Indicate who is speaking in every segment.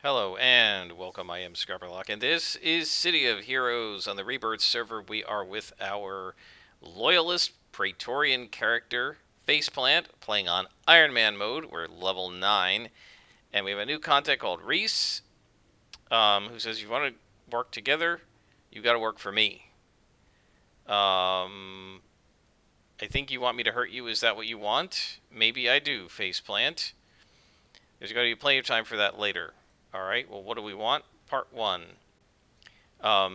Speaker 1: Hello and welcome. I am Scrapperlock, and this is City of Heroes on the Rebirth server. We are with our loyalist Praetorian character, Faceplant, playing on Iron Man mode. We're level 9, and we have a new contact called Reese, who says, "You want to work together? You got to work for me." I think you want me to hurt you. Is that what you want? Maybe I do, Faceplant. There's going to be plenty of time for that later. Alright, well, what do we want? Part 1.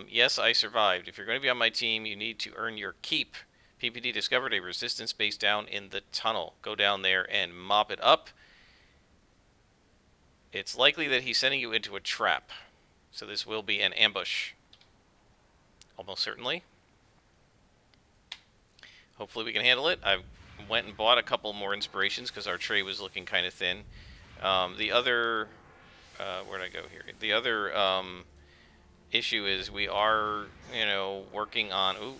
Speaker 1: Yes, I survived. If you're going to be on my team, you need to earn your keep. PPD discovered a resistance base down in the tunnel. Go down there and mop it up. It's likely that he's sending you into a trap. So this will be an ambush. Almost certainly. Hopefully we can handle it. I went and bought a couple more inspirations because our tray was looking kind of thin. The other... where'd I go here? The other issue is we are, working on... Ooh,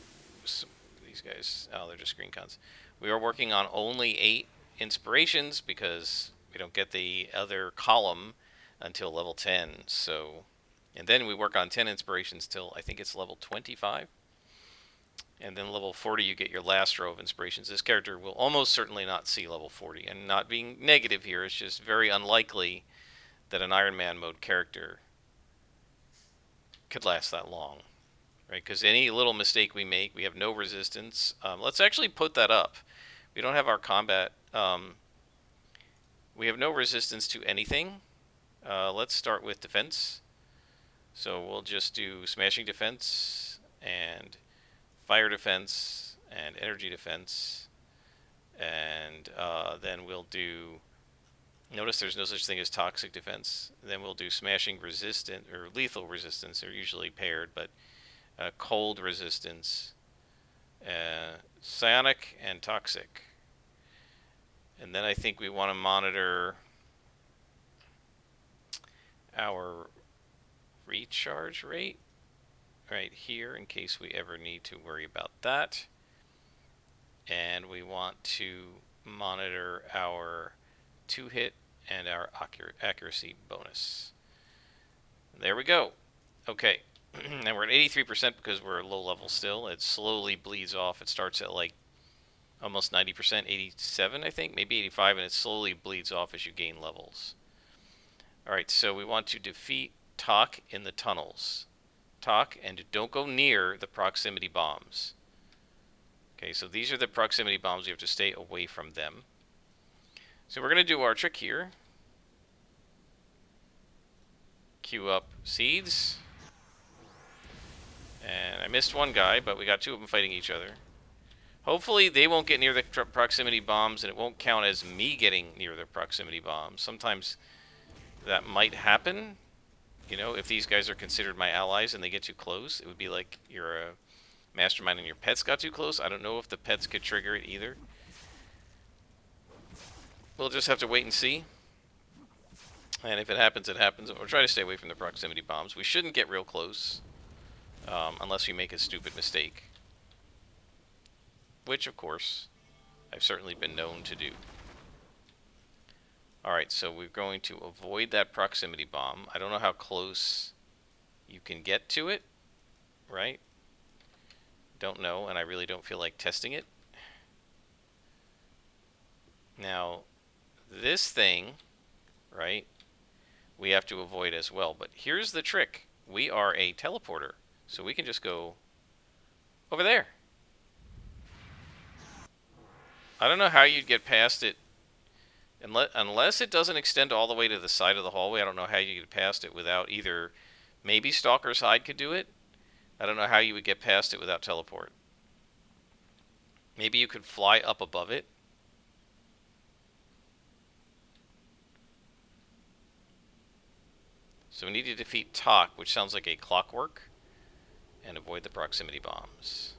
Speaker 1: these guys... Oh, they're just green cons. We are working on only 8 inspirations because we don't get the other column until level 10. So, and then we work on 10 inspirations till I think it's level 25. And then level 40 you get your last row of inspirations. This character will almost certainly not see level 40. And not being negative here, it's just very unlikely that an Iron Man mode character could last that long, right? Because any little mistake we make, we have no resistance. Let's actually put that up. We don't have our combat. We have no resistance to anything. Let's start with defense. So we'll just do smashing defense and fire defense and energy defense. And then we'll do... Notice there's no such thing as toxic defense. Then we'll do smashing resistant or lethal resistance. They're usually paired, but cold resistance, psionic, and toxic. And then I think we want to monitor our recharge rate right here in case we ever need to worry about that. And we want to monitor our 2-hit and our accuracy bonus. There we go. Okay. And we're at 83% because we're low level still. It slowly bleeds off. It starts at like almost 90%, 87 I think, maybe 85, and it slowly bleeds off as you gain levels. Alright, so we want to defeat Talk in the tunnels. Talk, and don't go near the proximity bombs. Okay, so these are the proximity bombs. You have to stay away from them. So we're going to do our trick here. Queue up seeds. And I missed one guy, but we got 2 of them fighting each other. Hopefully they won't get near the proximity bombs, and it won't count as me getting near the proximity bombs. Sometimes that might happen. You know, if these guys are considered my allies and they get too close, it would be like you're a mastermind and your pets got too close. I don't know if the pets could trigger it either. We'll just have to wait and see. And if it happens, it happens. We'll try to stay away from the proximity bombs. We shouldn't get real close. Unless we make a stupid mistake. Which, of course, I've certainly been known to do. Alright, so we're going to avoid that proximity bomb. I don't know how close you can get to it, right? Don't know, and I really don't feel like testing it. Now, this thing, right, we have to avoid as well. But here's the trick. We are a teleporter, so we can just go over there. I don't know how you'd get past it. Unless it doesn't extend all the way to the side of the hallway, I don't know how you get past it without either... Maybe Stalker's Hide could do it. I don't know how you would get past it without teleport. Maybe you could fly up above it. So we need to defeat Talk, which sounds like a clockwork, and avoid the proximity bombs.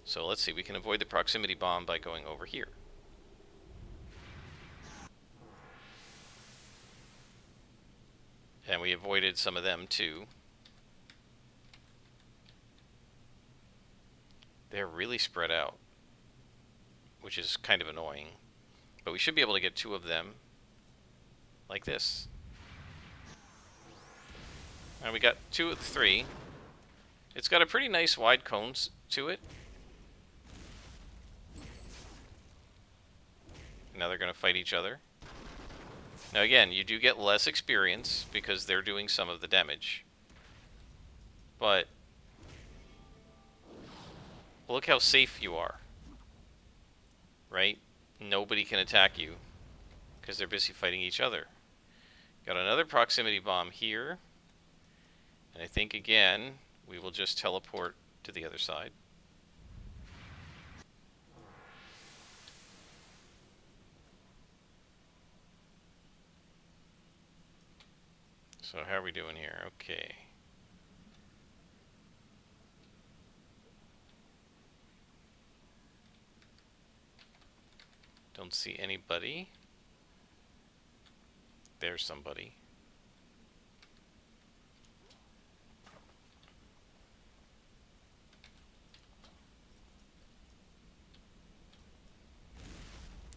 Speaker 1: So let's see, we can avoid the proximity bomb by going over here. And we avoided some of them too. They're really spread out, which is kind of annoying. But we should be able to get 2 of them like this. And we got 2 of the 3. It's got a pretty nice wide cones to it. Now they're going to fight each other. Now again, you do get less experience because they're doing some of the damage. But look how safe you are. Right? Nobody can attack you because they're busy fighting each other. Got another proximity bomb here. And I think again, we will just teleport to the other side. So how are we doing here? Okay. Don't see anybody. There's somebody.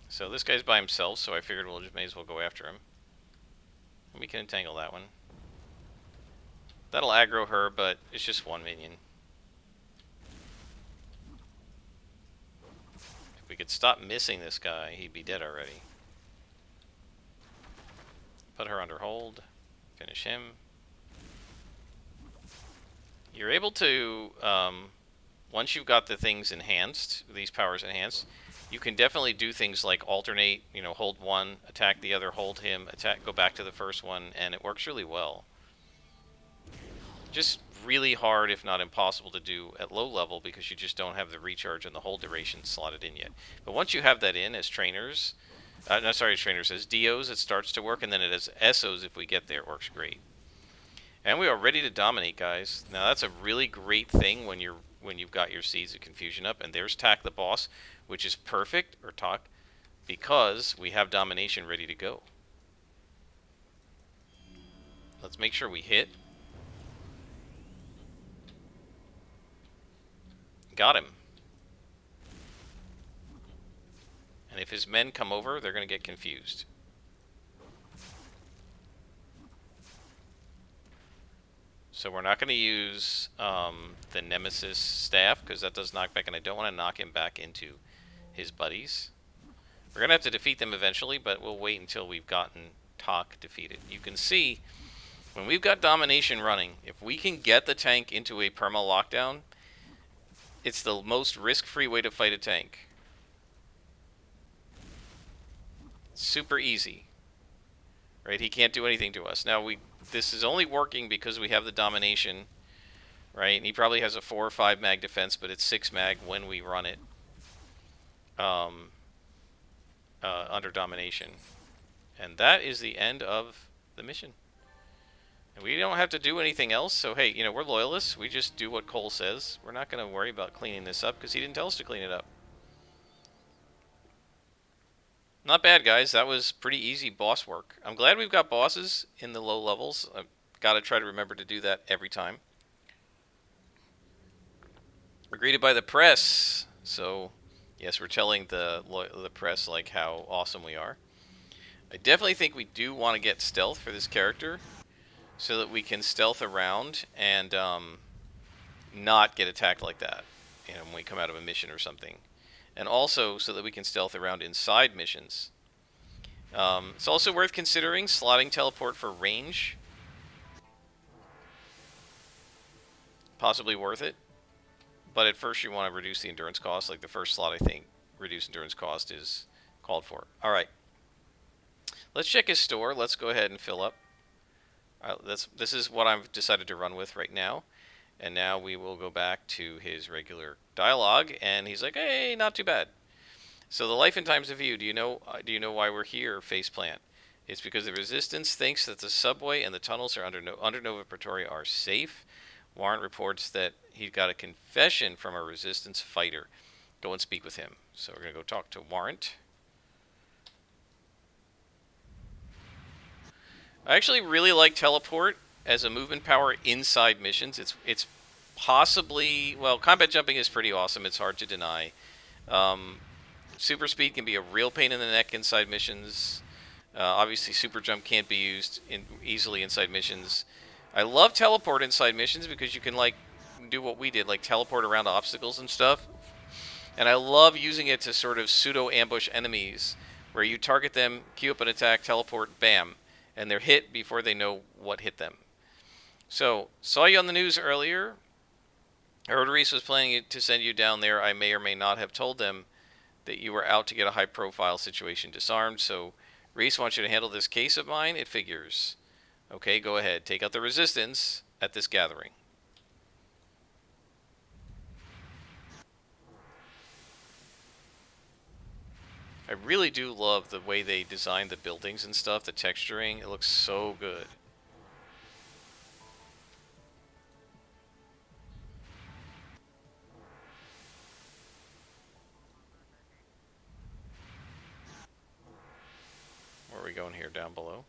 Speaker 1: So this guy's by himself, so I figured we'll just may as well go after him. And we can entangle that one. That'll aggro her, but it's just 1 minion. If we could stop missing this guy, he'd be dead already. Put her under hold. Finish him. You're able to, once you've got the things enhanced, these powers enhanced, you can definitely do things like alternate, you know, hold one, attack the other, hold him, attack, go back to the first one, and it works really well. Just really hard, if not impossible, to do at low level because you just don't have the recharge and the hold duration slotted in yet. But once you have that in as trainers, as DOs, it starts to work, and then it as SOs if we get there, it works great. And we are ready to dominate, guys. Now that's a really great thing when you've got your Seeds of Confusion up, and there's Tak the boss, which is perfect, or Tak, because we have domination ready to go. Let's make sure we hit. Got him. And if his men come over, they're going to get confused. So we're not going to use the Nemesis staff because that does knockback, and I don't want to knock him back into his buddies. We're going to have to defeat them eventually, but we'll wait until we've gotten Tak defeated. You can see, when we've got domination running, if we can get the tank into a perma lockdown, it's the most risk-free way to fight a tank. Super easy. Right? He can't do anything to us. Now, this is only working because we have the domination, right? And he probably has a 4 or 5 mag defense, but it's 6 mag when we run it under domination. And that is the end of the mission. And we don't have to do anything else, so hey, you know, we're loyalists. We just do what Cole says. We're not going to worry about cleaning this up because he didn't tell us to clean it up. Not bad, guys. That was pretty easy boss work. I'm glad we've got bosses in the low levels. I've got to try to remember to do that every time. We're greeted by the press. So, yes, we're telling the press like how awesome we are. I definitely think we do want to get stealth for this character so that we can stealth around and not get attacked like that, you know, when we come out of a mission or something. And also so that we can stealth around inside missions. It's also worth considering slotting teleport for range. Possibly worth it. But at first you want to reduce the endurance cost. Like the first slot, I think, reduce endurance cost is called for. Alright. Let's check his store. Let's go ahead and fill up. This is what I've decided to run with right now. And now we will go back to his regular dialogue, and he's like, "Hey, not too bad." So the life and times of view. Do you know why we're here, Faceplant? It's because the Resistance thinks that the subway and the tunnels are under Nova Pretoria are safe. Warrant reports that he got a confession from a Resistance fighter. Go and speak with him. So we're gonna go talk to Warrant. I actually really like teleport as a movement power inside missions. It's possibly, well, combat jumping is pretty awesome. It's hard to deny. Super speed can be a real pain in the neck inside missions. Obviously, super jump can't be used easily inside missions. I love teleport inside missions because you can like do what we did, like teleport around obstacles and stuff. And I love using it to sort of pseudo ambush enemies, where you target them, queue up an attack, teleport, bam, and they're hit before they know what hit them. So, saw you on the news earlier. I heard Reese was planning to send you down there. I may or may not have told them that you were out to get a high-profile situation disarmed. So, Reese wants you to handle this case of mine. It figures. Okay, go ahead. Take out the resistance at this gathering. I really do love the way they designed the buildings and stuff, the texturing. It looks so good. Where are we going here? Down below?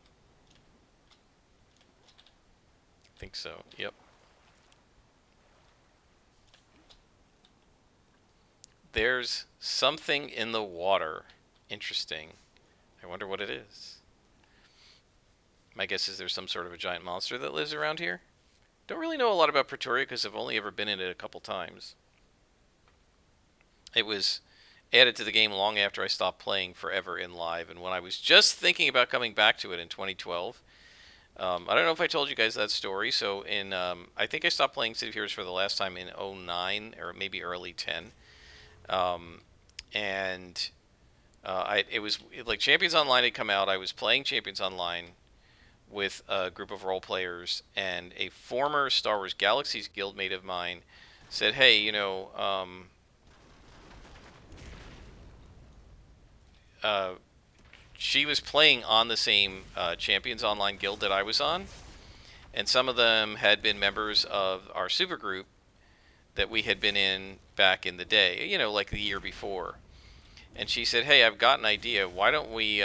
Speaker 1: I think so. Yep. There's something in the water. Interesting. I wonder what it is. My guess is there's some sort of a giant monster that lives around here. Don't really know a lot about Pretoria because I've only ever been in it a couple times. It was added to the game long after I stopped playing forever in live, and when I was just thinking about coming back to it in 2012. I don't know if I told you guys that story. So I think I stopped playing City of Heroes for the last time in 09 or maybe early 10. And it was like Champions Online had come out. I was playing Champions Online with a group of role players, and a former Star Wars Galaxies guildmate of mine said, "Hey, she was playing on the same Champions Online guild that I was on, and some of them had been members of our supergroup that we had been in back in the day, like the year before." And she said, "Hey, I've got an idea. Why don't we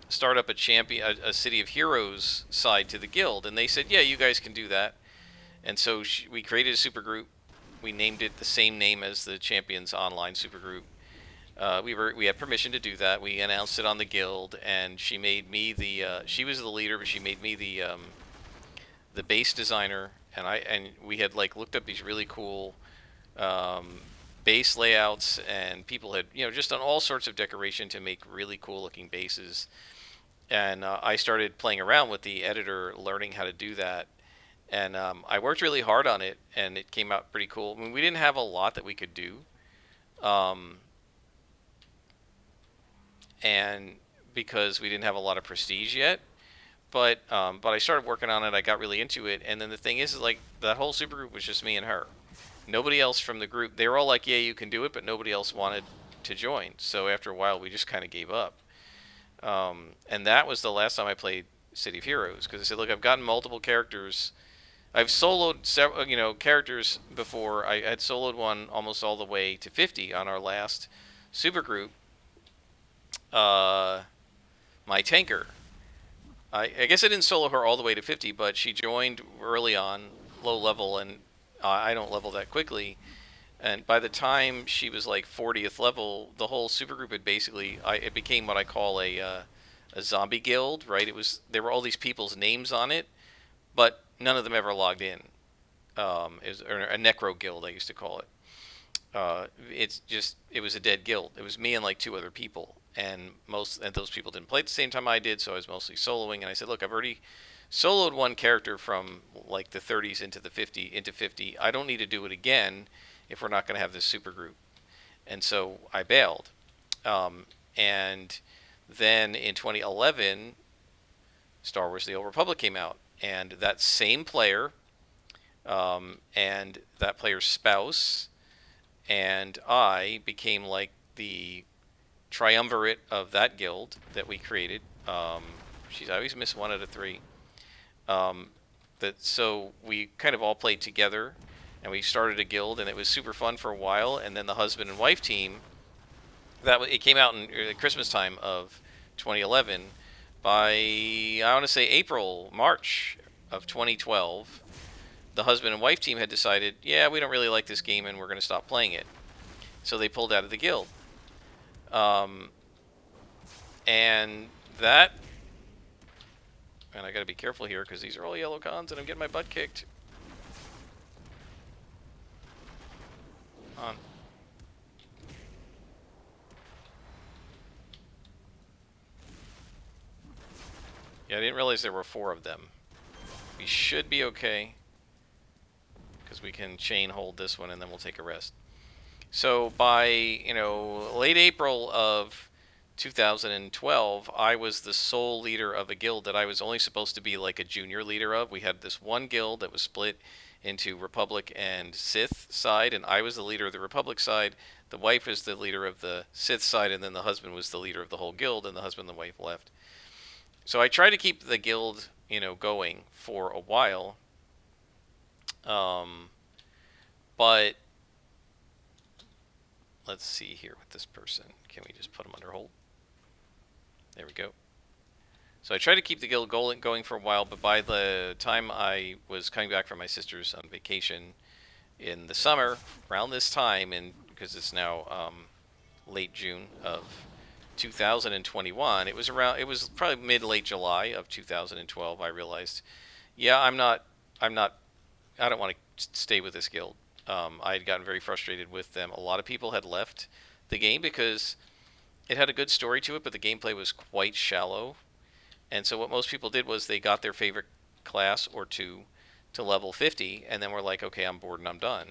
Speaker 1: start up a City of Heroes side to the guild?" And they said, "Yeah, you guys can do that." And so we created a supergroup. We named it the same name as the Champions Online supergroup. We had permission to do that. We announced it on the guild, and she made me she was the leader, but she made me the base designer, and we had like looked up these really cool base layouts, and people had just done all sorts of decoration to make really cool looking bases. And I started playing around with the editor, learning how to do that. And I worked really hard on it, and it came out pretty cool. I mean, we didn't have a lot that we could do. And because we didn't have a lot of prestige yet, but I started working on it. I got really into it, and then the thing is like that whole supergroup was just me and her. Nobody else from the group. They were all like, "Yeah, you can do it," but nobody else wanted to join. So after a while, we just kind of gave up. And that was the last time I played City of Heroes, because I said, "Look, I've gotten multiple characters. I've soloed several, characters before. I had soloed one almost all the way to 50 on our last supergroup. My tanker. I guess I didn't solo her all the way to 50, but she joined early on, low level, and I don't level that quickly. And by the time she was like 40th level, the whole supergroup had basically, it became what I call a zombie guild, right? There were all these people's names on it, but none of them ever logged in. It was a necro guild, I used to call it. It was a dead guild. It was me and like two other people, and those people didn't play at the same time I did, so I was mostly soloing. And I said, "Look, I've already soloed one character from like the 30s into 50. I don't need to do it again if we're not going to have this super group." And so I bailed. And then in 2011, Star Wars: The Old Republic came out, and that same player, and that player's spouse, and I became like the triumvirate of that guild that we created. I always miss one out of three. So we kind of all played together, and we started a guild, and it was super fun for a while. And then the husband and wife team, it came out in Christmas time of 2011. By I want to say March of 2012, the husband and wife team had decided, yeah, we don't really like this game, and we're going to stop playing it. So they pulled out of the guild. Um, and that, and I gotta be careful here because these are all yellow cons and I'm getting my butt kicked. On. Yeah, I didn't realize there were 4 of them. We should be okay because we can chain hold this one and then we'll take a rest. So by, late April of 2012, I was the sole leader of a guild that I was only supposed to be like a junior leader of. We had this one guild that was split into Republic and Sith side, and I was the leader of the Republic side. The wife was the leader of the Sith side, and then the husband was the leader of the whole guild, and the husband and the wife left. So I tried to keep the guild, going for a while. But let's see here with this person. Can we just put him under hold? There we go. So I tried to keep the guild going for a while, but by the time I was coming back from my sister's on vacation in the summer, around this time, and because it's now late June of 2021, it was probably mid-late July of 2012, I realized, yeah, I don't want to stay with this guild. I had gotten very frustrated with them. A lot of people had left the game because it had a good story to it, but the gameplay was quite shallow. And so what most people did was they got their favorite class or two to level 50, and then were like, okay, I'm bored and I'm done.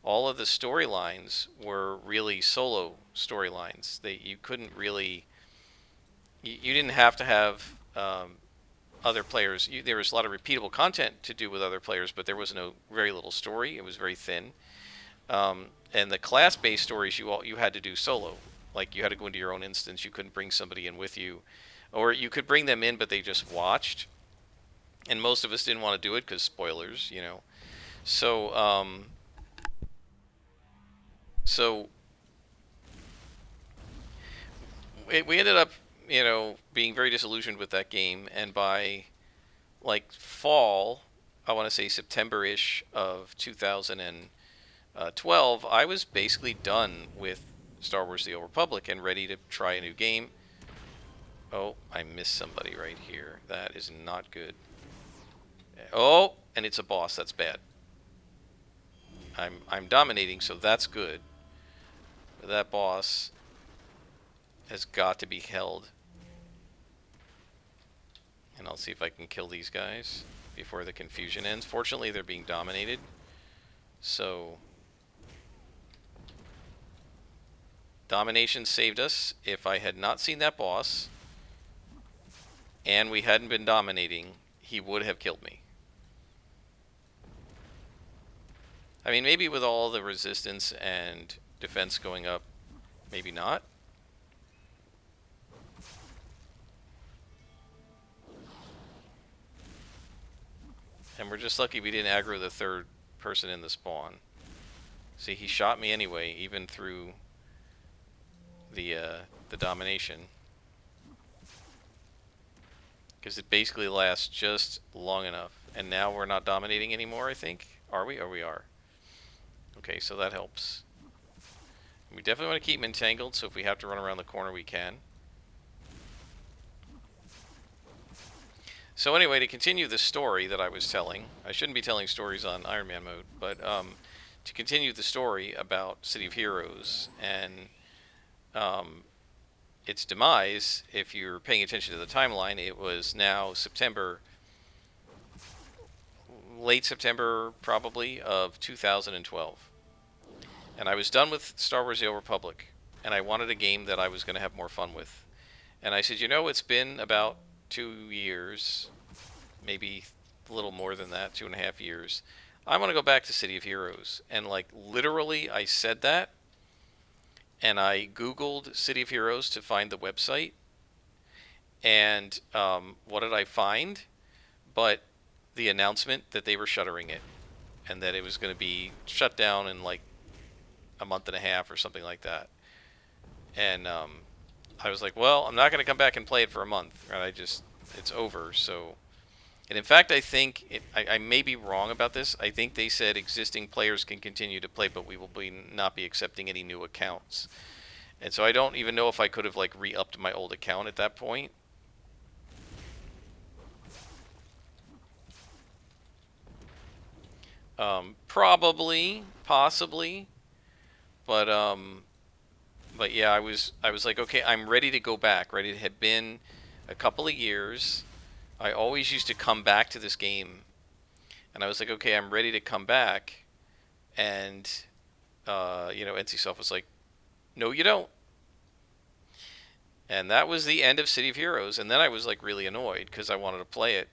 Speaker 1: All of the storylines were really solo storylines. You couldn't really, you didn't have to have other players. There was a lot of repeatable content to do with other players, but there was very little story. It was very thin. And the class-based stories you had to do solo. Like you had to go into your own instance. You couldn't bring somebody in with you, or you could bring them in, but they just watched. And most of us didn't want to do it because spoilers, So, so we ended up, being very disillusioned with that game. And by like fall, I want to say September-ish of 2012, I was basically done with Star Wars: The Old Republic and ready to try a new game. Oh, I missed somebody right here. That is not good. Oh, and it's a boss. That's bad. I'm dominating, so that's good. That boss has got to be held. And I'll see if I can kill these guys before the confusion ends. Fortunately, they're being dominated. So domination saved us. If I had not seen that boss and we hadn't been dominating, he would have killed me. I mean, maybe with all the resistance and defense going up, maybe not. And we're just lucky we didn't aggro the third person in the spawn. See, he shot me anyway, even through the domination. Because it basically lasts just long enough. And now we're not dominating anymore, I think. Are we? Oh, we are. Okay, so that helps. We definitely want to keep him entangled, so if we have to run around the corner, we can. So anyway, to continue the story that I was telling, I shouldn't be telling stories on Iron Man mode, but to continue the story about City of Heroes and its demise, if you're paying attention to the timeline, it was now September, late September probably, of 2012. And I was done with Star Wars: The Old Republic, and I wanted a game that I was going to have more fun with. And I said, it's been about 2 years, maybe a little more than that, 2.5 years. I want to go back to City of Heroes. And like literally I said that, and I Googled City of Heroes to find the website. And what did I find? But the announcement that they were shuttering it, and that it was going to be shut down in like a month and a half or something like that. And I was like, well, I'm not going to come back and play it for a month. Right? It's over. So And in fact, I think I may be wrong about this. I think they said existing players can continue to play, but we will not be accepting any new accounts. And so I don't even know if I could have like re-upped my old account at that point. Probably, possibly, but yeah, I was like, okay, I'm ready to go back. Right, it had been a couple of years. I always used to come back to this game, and I was like, okay, I'm ready to come back. And NCSoft was like, no, you don't. And that was the end of City of Heroes. And then I was like really annoyed because I wanted to play it.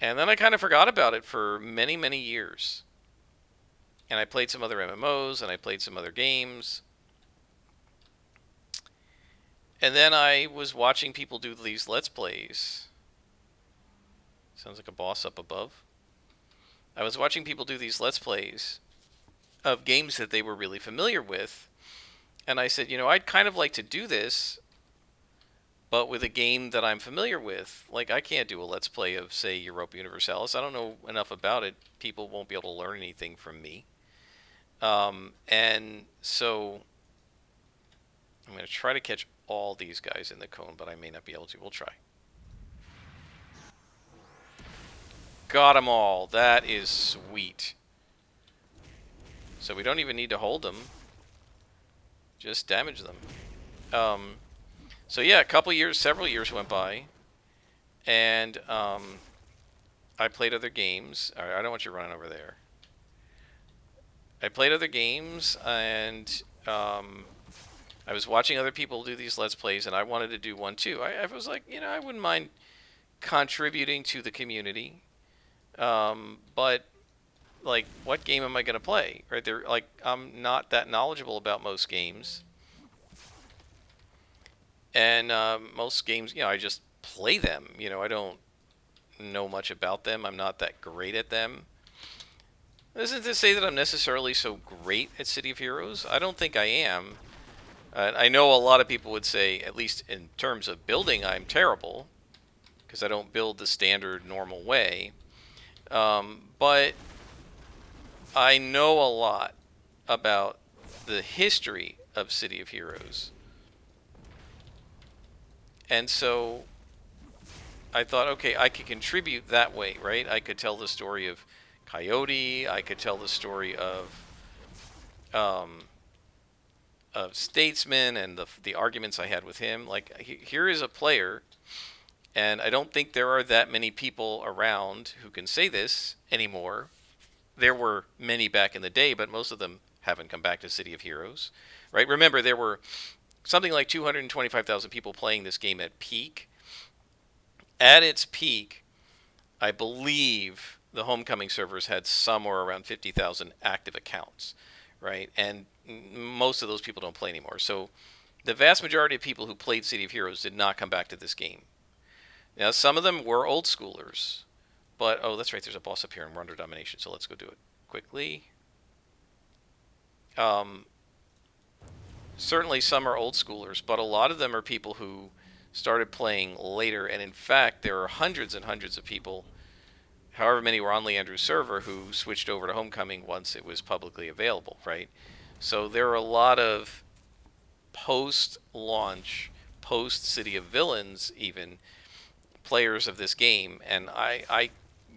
Speaker 1: And then I kind of forgot about it for many, many years. And I played some other MMOs and I played some other games. And then I was watching people do these Let's Plays. Sounds like a boss up above. I was watching people do these Let's Plays of games that they were really familiar with. And I said, I'd kind of like to do this, but with a game that I'm familiar with. Like, I can't do a Let's Play of, say, Europa Universalis. I don't know enough about it. People won't be able to learn anything from me. And so I'm going to try to catch all these guys in the cone, but I may not be able to. We'll try. Got them all. That is sweet. So we don't even need to hold them. Just damage them. So yeah, several years went by, and I played other games. All right, I don't want you running over there. I played other games, and I was watching other people do these Let's Plays, and I wanted to do one too. I was like, I wouldn't mind contributing to the community, but like, what game am I going to play? Right there, like, I'm not that knowledgeable about most games, and most games, I just play them. I don't know much about them. I'm not that great at them. This isn't to say that I'm necessarily so great at City of Heroes. I don't think I am. I know a lot of people would say, at least in terms of building, I'm terrible, because I don't build the standard normal way. But I know a lot about the history of City of Heroes. And so I thought, okay, I could contribute that way, right? I could tell the story of Coyote. I could tell the story of Statesman and the arguments I had with him. Like, here is a player, and I don't think there are that many people around who can say this anymore. There were many back in the day, but most of them haven't come back to City of Heroes, right? Remember, there were something like 225,000 people playing this game at peak. At its peak, I believe the Homecoming servers had somewhere around 50,000 active accounts, right? And most of those people don't play anymore. So the vast majority of people who played City of Heroes did not come back to this game. Now, some of them were old schoolers, but, oh, that's right, there's a boss up here and we're under domination, so let's go do it quickly. Certainly some are old schoolers, but a lot of them are people who started playing later, and in fact, there are hundreds and hundreds of people, however many were on Leandro's server, who switched over to Homecoming once it was publicly available, right? So there are a lot of post-launch, post-City of Villains, even, players of this game, and I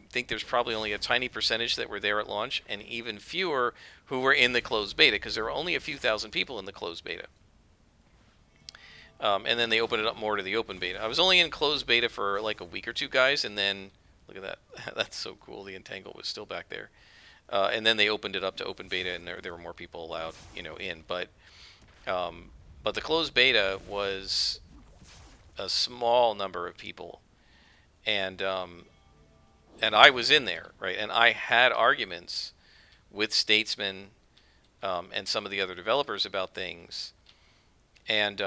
Speaker 1: think there's probably only a tiny percentage that were there at launch, and even fewer who were in the closed beta, because there were only a few thousand people in the closed beta. And then they opened it up more to the open beta. I was only in closed beta for like a week or two, guys, and then, look at that. That's so cool. The Entangle was still back there. And then they opened it up to open beta, and there were more people allowed, in. But the closed beta was a small number of people, and I was in there, right? And I had arguments with Statesman and some of the other developers about things, and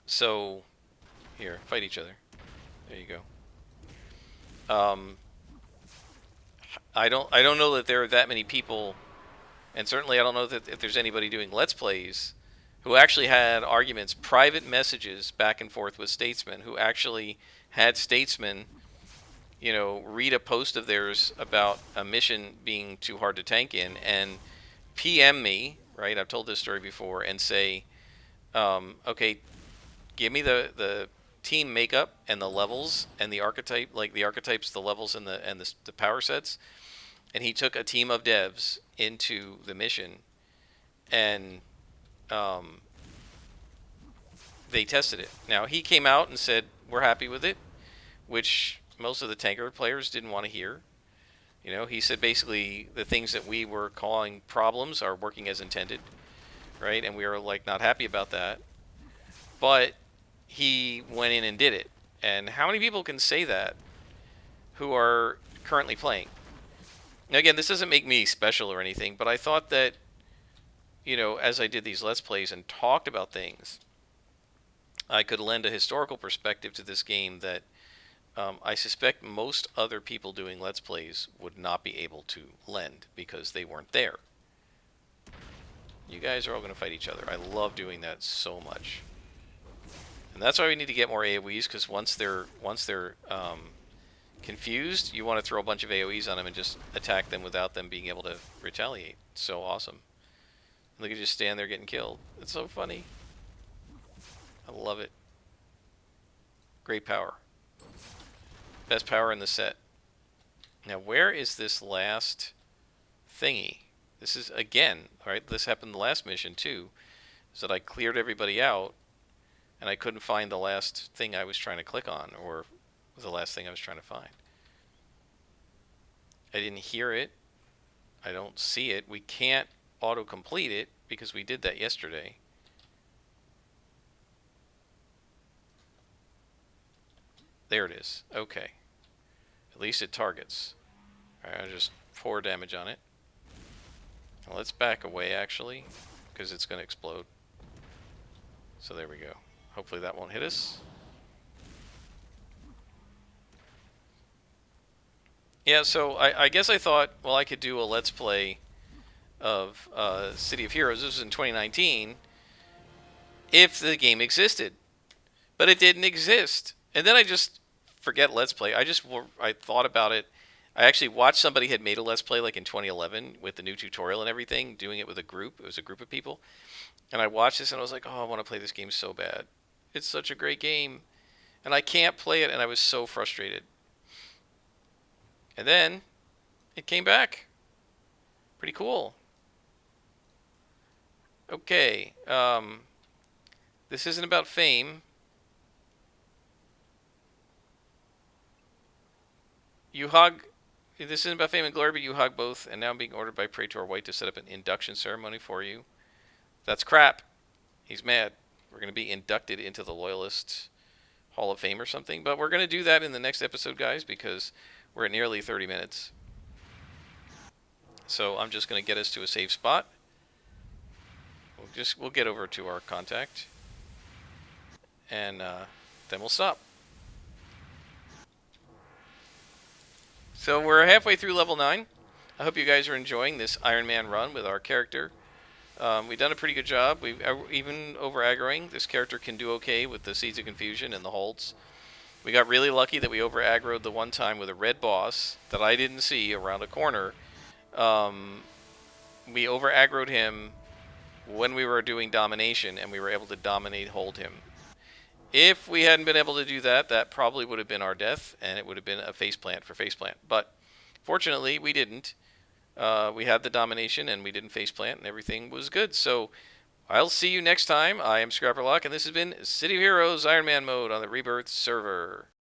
Speaker 1: so here, fight each other. There you go. I don't know that there are that many people, and certainly I don't know that if there's anybody doing Let's Plays who actually had arguments, private messages back and forth with statesmen, who actually had statesmen, read a post of theirs about a mission being too hard to tank in and PM me, right? I've told this story before, and say, okay, give me the team makeup and the levels and the archetype, like the archetypes, the levels and the power sets. And he took a team of devs into the mission, and um, they tested it. Now he came out and said we're happy with it, which most of the tanker players didn't want to hear. He said basically the things that we were calling problems are working as intended, right? And we were like not happy about that. But he went in and did it. And how many people can say that who are currently playing? Now, again, this doesn't make me special or anything, but I thought that, as I did these Let's Plays and talked about things, I could lend a historical perspective to this game that I suspect most other people doing Let's Plays would not be able to lend because they weren't there. You guys are all going to fight each other. I love doing that so much. And that's why we need to get more AoEs, because once they're confused, you want to throw a bunch of AoEs on them and just attack them without them being able to retaliate. It's so awesome. Look at you stand there getting killed. It's so funny. I love it. Great power. Best power in the set. Now, where is this last thingy? This is, again, right? This happened the last mission, too. Is that I cleared everybody out, and I couldn't find the last thing I was trying to click on, or the last thing I was trying to find. I didn't hear it. I don't see it. We can't auto-complete it, because we did that yesterday. There it is. Okay. At least it targets. Alright, I'll just pour damage on it. Now let's back away, actually, because it's going to explode. So there we go. Hopefully that won't hit us. Yeah, so I guess I thought, well, I could do a Let's Play of City of Heroes. This was in 2019. If the game existed. But it didn't exist. And then I just forget Let's Play. I thought about it. I actually watched somebody had made a Let's Play like in 2011 with the new tutorial and everything, doing it with a group. It was a group of people. And I watched this and I was like, oh, I want to play this game so bad. It's such a great game. And I can't play it, and I was so frustrated. And then it came back. Pretty cool. Okay. This isn't about fame. You hug. This isn't about fame and glory, but you hug both, and now I'm being ordered by Praetor White to set up an induction ceremony for you. That's crap. He's mad. We're going to be inducted into the Loyalist Hall of Fame or something, but we're going to do that in the next episode, guys, because we're at nearly 30 minutes. So I'm just going to get us to a safe spot. We'll get over to our contact, and then we'll stop. So we're halfway through level 9. I hope you guys are enjoying this Iron Man run with our character. We've done a pretty good job. Even over aggroing, this character can do okay with the Seeds of Confusion and the holds. We got really lucky that we over aggroed the one time with a red boss that I didn't see around a corner. We over aggroed him when we were doing domination, and we were able to hold him. If we hadn't been able to do that, that probably would have been our death, and it would have been a faceplant for faceplant. But fortunately, we didn't. We had the domination, and we didn't faceplant, and everything was good. So I'll see you next time. I am Scrapperlock, and this has been City of Heroes Iron Man mode on the Rebirth server.